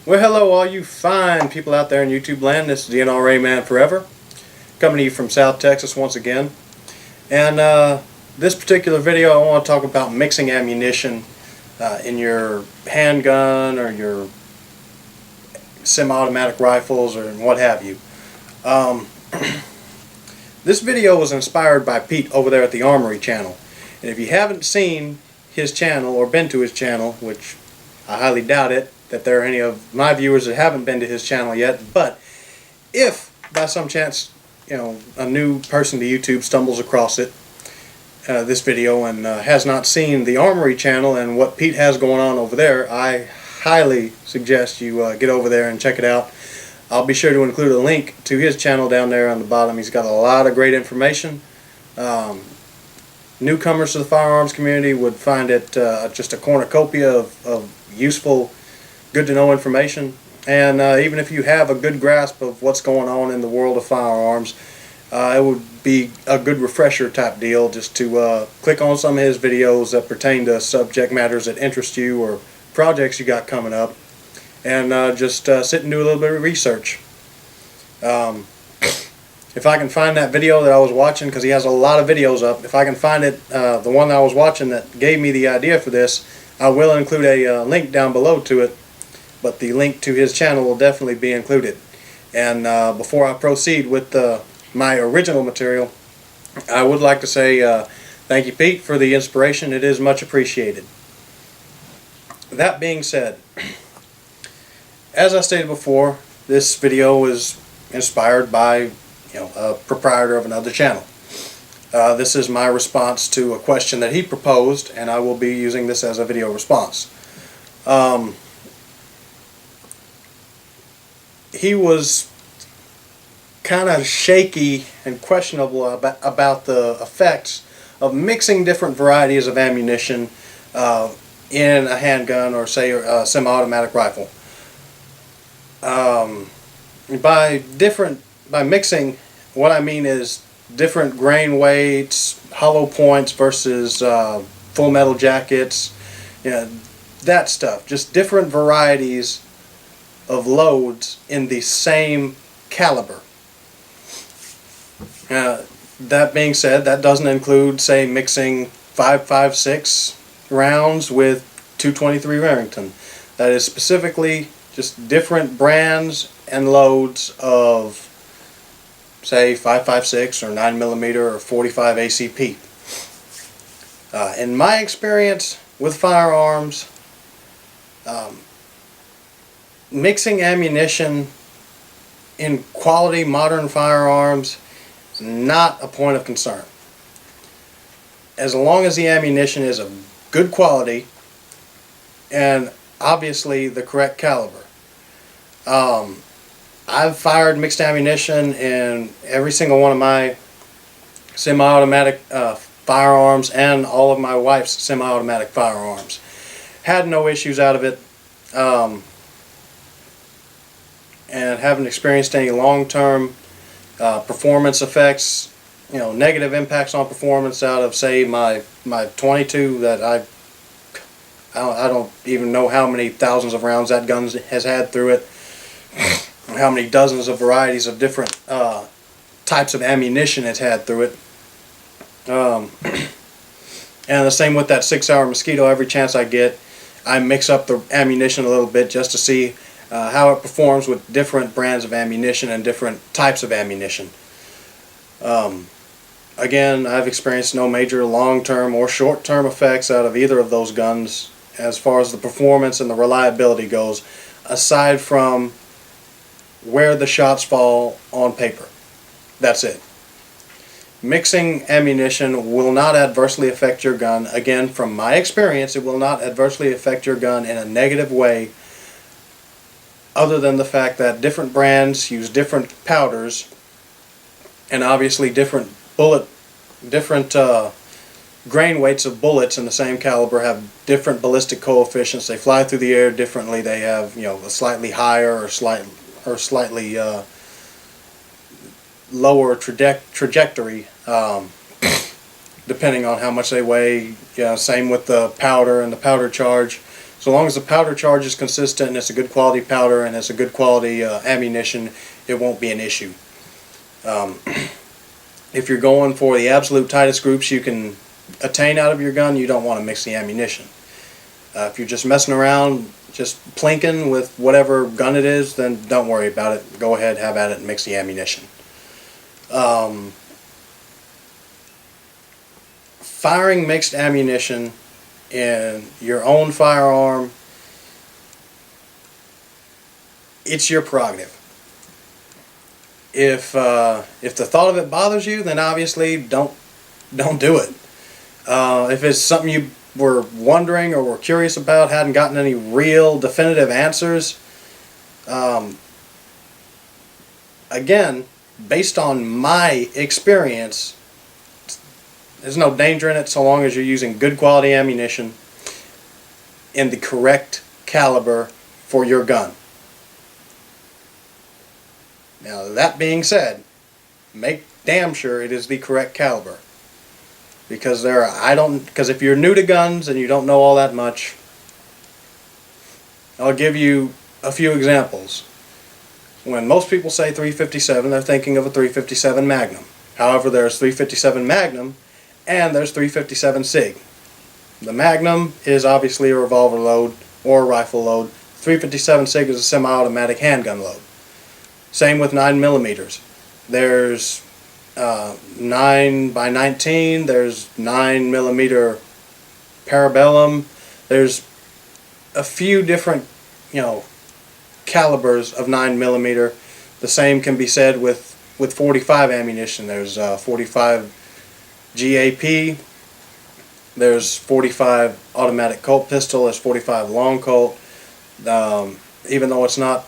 Well, hello all you fine people out there in YouTube land. This is the NRA Man Forever, coming to you from South Texas once again. And this particular video I want to talk about mixing ammunition in your handgun or your semi-automatic rifles or what have you. This video was inspired by Pete over there at the Armory Channel. And if you haven't seen his channel or been to his channel, which I highly doubt it, that there are any of my viewers that haven't been to his channel yet, but if by some chance a new person to YouTube stumbles across this video and has not seen the Armory Channel and what Pete has going on over there, I highly suggest you get over there and check it out. I'll be sure to include a link to his channel down there on the bottom. He's got a lot of great information. Newcomers to the firearms community would find it just a cornucopia of useful, good to know information. And even if you have a good grasp of what's going on in the world of firearms, it would be a good refresher type deal just to click on some of his videos that pertain to subject matters that interest you or projects you got coming up, and just sit and do a little bit of research. If I can find that video that I was watching, because he has a lot of videos up, if I can find it, the one that I was watching that gave me the idea for this, I will include a link down below to it, but the link to his channel will definitely be included. And before I proceed with my original material, I would like to say thank you, Pete, for the inspiration. It is much appreciated. That being said, as I stated before, this video is inspired by a proprietor of another channel. This is my response to a question that he proposed, and I will be using this as a video response. He was kind of shaky and questionable about the effects of mixing different varieties of ammunition in a handgun or, say, a semi-automatic rifle. By mixing, what I mean is different grain weights, hollow points versus full metal jackets, that stuff. Just different varieties of loads in the same caliber. That being said, that doesn't include, say, mixing 5.56 rounds with 223 Remington. That is specifically just different brands and loads of, say, 5.56 or 9mm or 45 ACP. In my experience with firearms, mixing ammunition in quality modern firearms is not a point of concern. As long as the ammunition is of good quality and obviously the correct caliber. I've fired mixed ammunition in every single one of my semi-automatic firearms and all of my wife's semi-automatic firearms. Had no issues out of it, and haven't experienced any long-term performance effects, negative impacts on performance out of, say, my 22 that I don't even know how many thousands of rounds that gun has had through it, how many dozens of varieties of different types of ammunition it's had through it. And the same with that 6-hour Mosquito. Every chance I get, I mix up the ammunition a little bit just to see how it performs with different brands of ammunition and different types of ammunition. Again, I've experienced no major long-term or short-term effects out of either of those guns as far as the performance and the reliability goes, aside from where the shots fall on paper. That's it. Mixing ammunition will not adversely affect your gun. Again, from my experience, it will not adversely affect your gun in a negative way, other than the fact that different brands use different powders, and obviously different grain weights of bullets in the same caliber have different ballistic coefficients. They fly through the air differently. They have, a slightly higher or slightly lower trajectory, depending on how much they weigh. Same with the powder and the powder charge. So long as the powder charge is consistent and it's a good quality powder and it's a good quality ammunition, it won't be an issue. If you're going for the absolute tightest groups you can attain out of your gun, you don't want to mix the ammunition. If you're just messing around, just plinking with whatever gun it is, then don't worry about it. Go ahead, have at it, and mix the ammunition. Firing mixed ammunition in your own firearm, it's your prerogative. If the thought of it bothers you, then obviously don't do it. If it's something you were wondering or were curious about, hadn't gotten any real definitive answers, again, based on my experience, there's no danger in it so long as you're using good quality ammunition in the correct caliber for your gun. Now, that being said, make damn sure it is the correct caliber. Because if you're new to guns and you don't know all that much, I'll give you a few examples. When most people say .357, they're thinking of a .357 Magnum. However, there's .357 Magnum and there's .357 SIG. The Magnum is obviously a revolver load or a rifle load. .357 SIG is a semi-automatic handgun load. Same with 9mm. There's 9x19, there's 9mm Parabellum. There's a few different, calibers of 9mm. The same can be said with 45 ammunition. There's 45 GAP. There's 45 automatic Colt pistol. There's 45 long Colt. Even though it's not,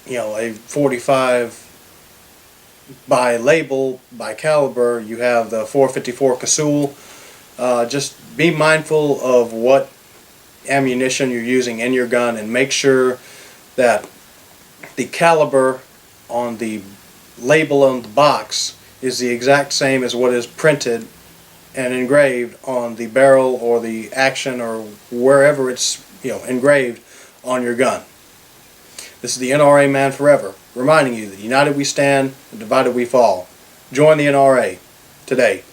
a 45 by label, by caliber, you have the 454 Casull. Just be mindful of what ammunition you're using in your gun and make sure that the caliber on the label on the box is the exact same as what is printed and engraved on the barrel or the action or wherever it's engraved on your gun. This is the NRA Man Forever, reminding you that united we stand, and divided we fall. Join the NRA today.